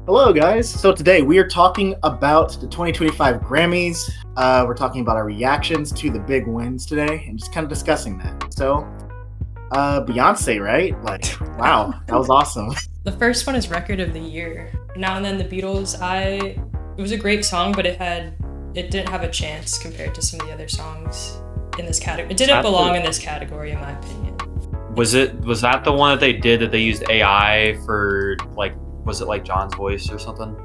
Hello, guys. So today we are talking about the 2025 Grammys. We're talking about our reactions to the big wins today and just kind of discussing that. So, Beyonce, right? Like, wow, that was awesome. The first one is Record of the Year. Now and Then the Beatles, it was a great song, but it didn't have a chance compared to some of the other songs in this category. It didn't belong in this category, in my opinion. Was that the one that they did that they used AI for, like, was it like John's voice or something?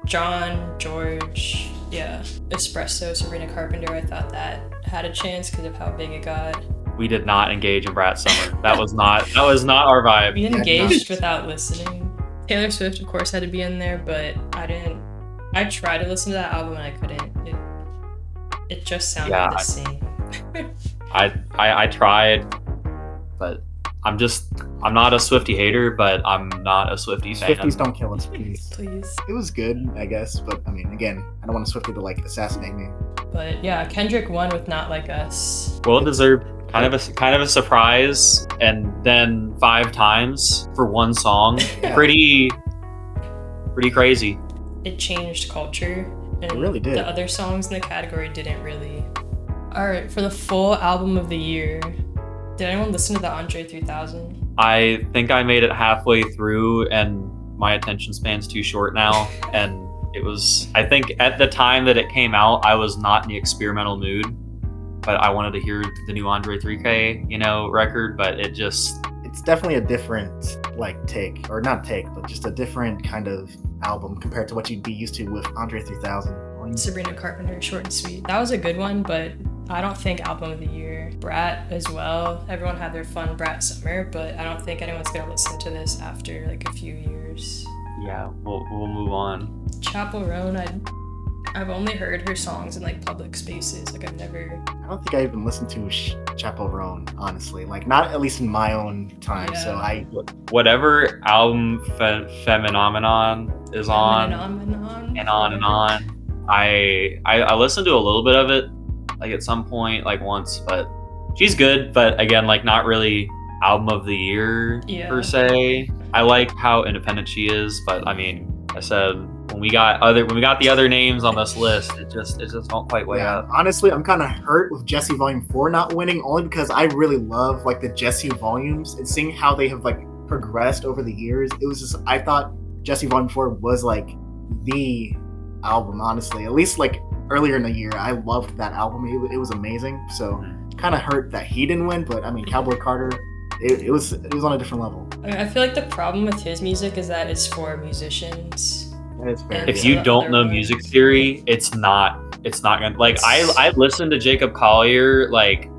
John, George, yeah. Espresso, Sabrina Carpenter, I thought that had a chance because of how big it got. We did not engage in Brat Summer. That was not our vibe. We engaged without listening. Taylor Swift, of course, had to be in there, but I didn't. I tried to listen to that album and I couldn't. It just sounded the same. I tried, but I'm not a Swiftie hater, but I'm not a Swiftie fan. Swifties don't kill us, please. Please. It was good, I guess, but I mean, again, I don't want a Swiftie to like assassinate me. But yeah, Kendrick won with Not Like Us. Well deserved. Kind of a surprise, and then 5 times for one song. Yeah. Pretty crazy. It changed culture. And it really did. The other songs in the category didn't really. All right, for the full album of the year, did anyone listen to the Andre 3000? I think I made it halfway through, and my attention span's too short now. And I think at the time that it came out, I was not in the experimental mood, but I wanted to hear the new Andre 3K, record, but it's definitely a different take, or not take, but just a different kind of album compared to what you'd be used to with Andre 3000. Sabrina Carpenter, Short and Sweet. That was a good one, but I don't think album of the year. Brat as well. Everyone had their fun Brat summer, but I don't think anyone's gonna listen to this after like a few years. Yeah, we'll move on. Chappell Roan, I've only heard her songs in like public spaces. Like I've never. I don't think I even listened to Chappell Roan, honestly. Like not at least in my own time. Yeah. So whatever album Phenomenon is on, and on. I listened to a little bit of it, like at some point, like once, but she's good. But again, like not really album of the year per se. I like how independent she is, but I mean, I said when we got the other names on this list, it just don't quite weigh up. Honestly, I'm kind of hurt with Jessie Volume 4 not winning, only because I really love like the Jessie volumes and seeing how they have like progressed over the years. It was just, I thought Jessie Volume 4 was like the album, honestly. At least like earlier in the year, I loved that album. It was amazing. So kind of hurt that he didn't win, but I mean, Cowboy Carter, it was on a different level. I feel like the problem with his music is that it's for musicians. If you don't know music theory, it's not gonna, like, I listened to Jacob Collier like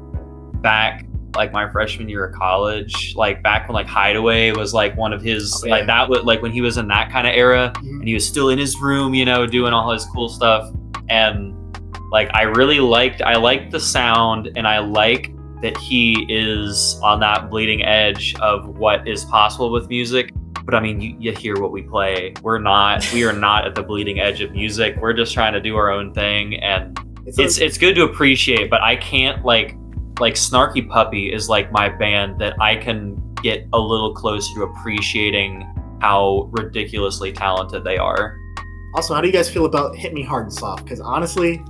back like my freshman year of college, like back when like Hideaway was like one of his like that was like when he was in that kind of era, and he was still in his room, doing all his cool stuff, and like I liked the sound, and I like that he is on that bleeding edge of what is possible with music. But I mean, you hear what we play. We are not at the bleeding edge of music. We're just trying to do our own thing, and it's good to appreciate. But I can't like Snarky Puppy is like my band that I can get a little closer to appreciating how ridiculously talented they are. Also, how do you guys feel about Hit Me Hard and Soft? Because honestly,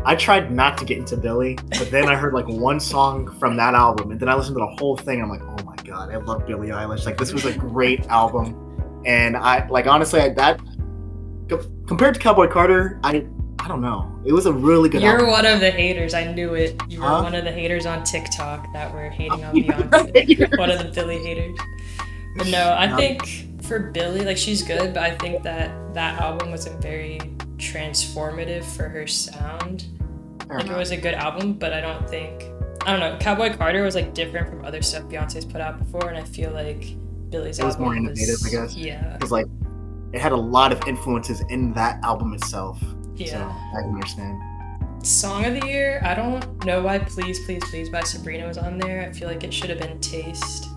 I tried not to get into Billie, but then I heard like one song from that album, and then I listened to the whole thing. And I'm like, oh my god, I love Billie Eilish. Like this was a great album, and I like honestly that compared to Cowboy Carter, I don't know. It was a really good album. You're one of the haters. I knew it. You were one of the haters on TikTok that were hating on Beyonce. One of the Billie haters. But no, I think for Billie, like she's good, but I think that album wasn't very transformative for her sound. Like it was a good album, but I don't know. Cowboy Carter was like different from other stuff Beyonce's put out before, and I feel like Billie's album was more innovative, I guess. Yeah. Because like it had a lot of influences in that album itself. Yeah. So I can understand. Song of the year, I don't know why Please Please Please by Sabrina was on there. I feel like it should have been Taste.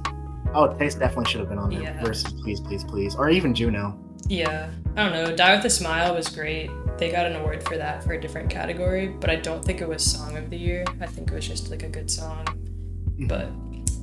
Oh, Taste definitely should have been on there. Yeah. Versus Please Please Please, or even Juno. Yeah, I don't know. Die With a Smile was great. They got an award for that for a different category, but I don't think it was Song of the Year. I think it was just like a good song. But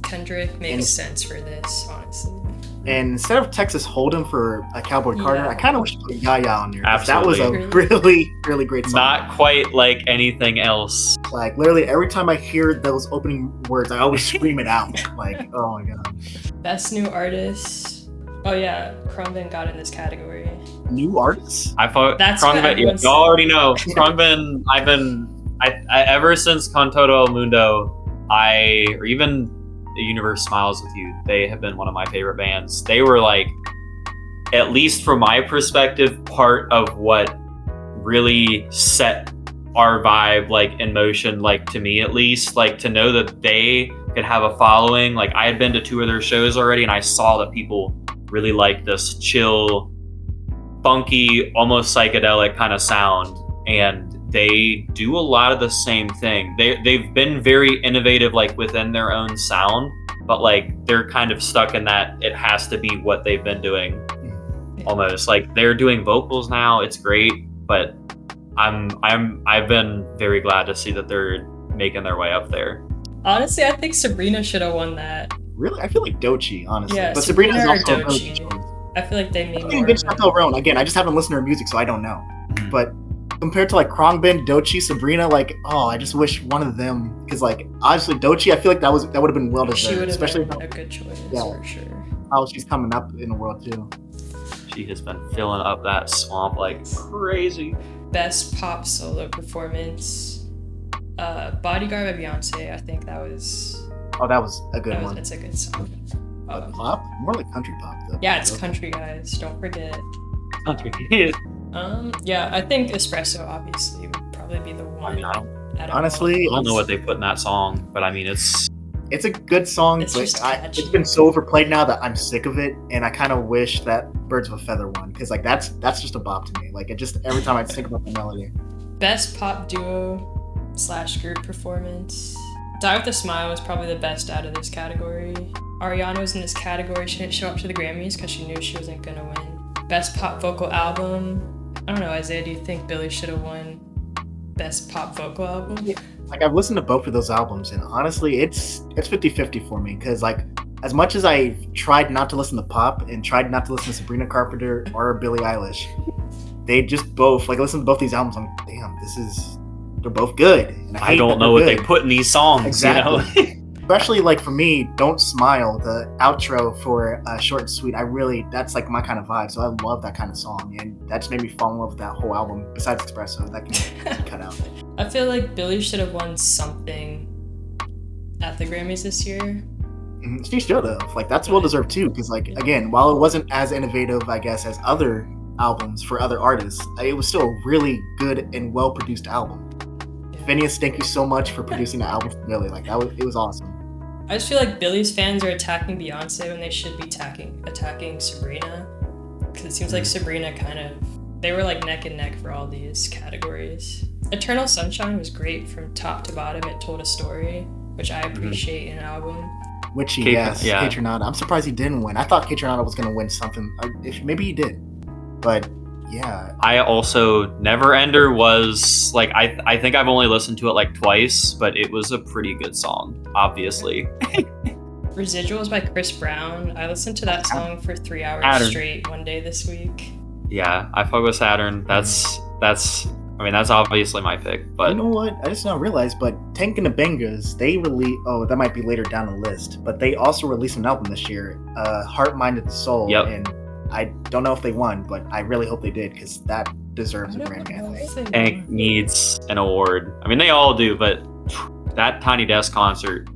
Kendrick makes sense for this, honestly. And instead of Texas Hold'em for a Cowboy Carter, I kind of wish to put Yaya on there. Absolutely. That was a really, really great song. Not quite like anything else. Like, literally, every time I hear those opening words, I always scream it out. Like, oh my god. Best new artist. Oh yeah, Khruangbin got in this category. New artists? I thought Khruangbin. Y'all already know Khruangbin. I ever since Con Todo El Mundo, or even The Universe Smiles With You, they have been one of my favorite bands. They were like, at least from my perspective, part of what really set our vibe like in motion, like to me at least, like to know that they could have a following. Like I had been to 2 of their shows already and I saw that people really like this chill, funky, almost psychedelic kind of sound, and they do a lot of the same thing. They've been very innovative like within their own sound, but like they're kind of stuck in that it has to be what they've been doing. Almost like they're doing vocals now. It's great, but I've been very glad to see that they're making their way up there. Honestly, I think Sabrina should have won that. Really? I feel like Doechii, honestly. Yeah, but Sabrina's or also Doechii. I feel like they made more. Again, I just haven't listened to her music, so I don't know. But compared to like Khruangbin, Doechii, Sabrina, like, oh, I just wish one of them, because like obviously Doechii, I feel like that would have been well deserved. She would have especially been a good choice for sure. How she's coming up in the world too. She has been filling up that swamp like crazy. Best pop solo performance. Bodyguard by Beyonce. I think that was. Oh, that was a good one. It's a good song. Pop? More like country pop though. Yeah, it's country, guys. Don't forget. Country. Yeah, I think Espresso obviously would probably be the one. I mean, honestly, I don't know what they put in that song, but I mean, it's a good song, it's but it's been so overplayed now that I'm sick of it, and I kind of wish that Birds of a Feather won, because like that's just a bop to me. Like it just every time I think about the melody. Best pop duo / group performance. Die With a Smile was probably the best out of this category. Ariana was in this category. She didn't show up to the Grammys because she knew she wasn't gonna win. Best pop vocal album. I don't know, Isaiah, do you think Billie should have won best pop vocal album? Yeah. Like I've listened to both of those albums, and honestly, it's 50-50 for me, because like as much as I tried not to listen to pop and tried not to listen to Sabrina Carpenter or Billie Eilish, they just both like listen to both these albums. I'm like, damn, they're both good. And I don't know what they put in these songs. Exactly. You know? Especially like for me, Don't Smile, the outro for Short and Sweet. That's like my kind of vibe. So I love that kind of song, and that just made me fall in love with that whole album. Besides Espresso, that can cut out. I feel like Billie should have won something at the Grammys this year. Mm-hmm. She should have. Like that's well deserved too, because like again, while it wasn't as innovative, I guess, as other albums for other artists, it was still a really good and well produced album. Phineas, thank you so much for producing the album for Billie. Like it was awesome. I just feel like Billie's fans are attacking Beyonce when they should be attacking Sabrina, because it seems like Sabrina they were like neck and neck for all these categories. Eternal Sunshine was great from top to bottom. It told a story, which I appreciate in an album. Kaytranada. I'm surprised he didn't win. I thought Kaytranada was going to win something. Maybe he did, but yeah. I also Neverender was like I think I've only listened to it like twice, but it was a pretty good song, obviously. Residuals by Chris Brown. I listened to that song for 3 hours straight one day this week. Yeah, I fuck with Saturn. That's obviously my pick. But you know what? I just now realized, but Tank and the Bangas, they that might be later down the list, but they also released an album this year, Heart, Mind, and Soul. Yep. And I don't know if they won, but I really hope they did, because that deserves a Grammy, I think. Tank needs an award. I mean, they all do, but that Tiny Desk concert.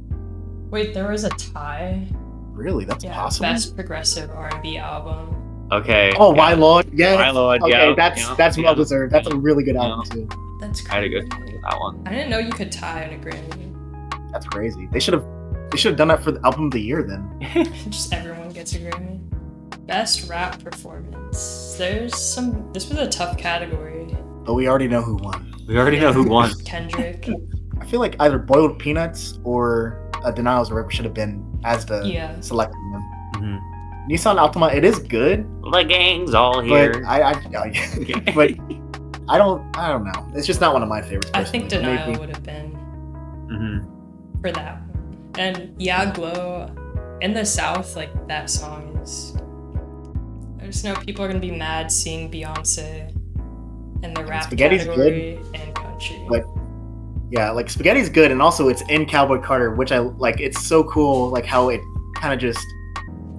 Wait, there was a tie? Really? That's possible? Best progressive R&B album. Okay. Oh, Why Lord? Yeah. Why Lord, okay, that's well deserved. That's a really good album, too. That's crazy. I had a good time with that one. I didn't know you could tie on a Grammy. That's crazy. They should have done that for the album of the year then. Just everyone gets a Grammy. Best rap performance. This was a tough category. But we already know who won. Kendrick. I feel like either Boiled Peanuts or Denial's River should have been as the selecting them. Mm-hmm. Nissan Altima, it is good. The gang's all here. But I don't know. It's just not one of my favorites. I think Denial would have been for that one. And Glow. in the South, like that song is. I just know people are gonna be mad seeing Beyonce in the rap Spaghetti's category good, and country. but yeah, like Spaghetti's good, and also it's in Cowboy Carter, which I like. It's so cool, like how it kind of just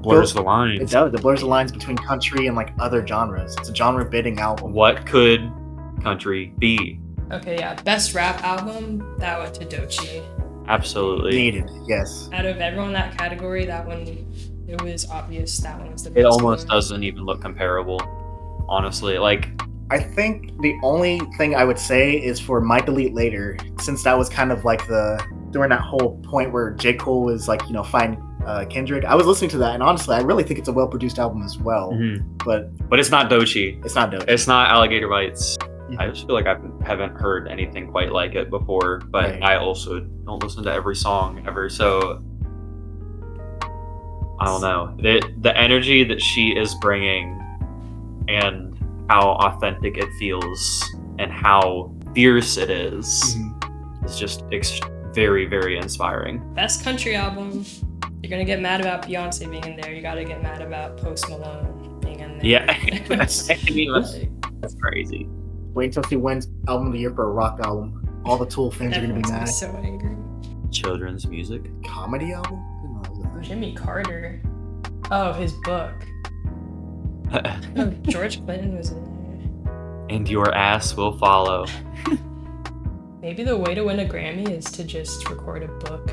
Blurs the lines. It does. It blurs the lines between country and like other genres. It's a genre-bidding album. What could country be? Okay, yeah, best rap album, that went to Doechii. Absolutely. Needed, yes. Out of everyone in that category, that one, it was obvious that one was the best. It almost one. doesn't even look comparable, honestly. Like, I think the only thing I would say is for My Delete Later, since that was kind of like during that whole point where J. Cole was like, fighting Kendrick. I was listening to that, and honestly, I really think it's a well-produced album as well. mm-hmm. But it's not Doechii. It's not Doechii. It's not Alligator Bites. I just feel like I haven't heard anything quite like it before, but right. I also don't listen to every song ever, so I don't know. The energy that she is bringing and how authentic it feels and how fierce it is just very, very inspiring. Best country album. You're gonna get mad about Beyonce being in there. You gotta get mad about Post Malone being in there. Yeah, that's crazy. Wait until she wins album of the year for a rock album. All the Tool fans are gonna be mad. So angry. Children's music. Comedy album? Jimmy Carter. Oh, his book. Oh, George Clinton was in there. And your ass will follow. Maybe the way to win a Grammy is to just record a book.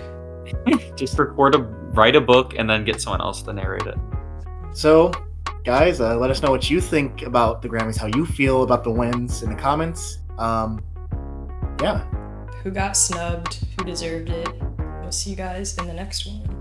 Just write a book and then get someone else to narrate it. So, guys, let us know what you think about the Grammys, how you feel about the wins in the comments. Yeah. Who got snubbed? Who deserved it? We'll see you guys in the next one.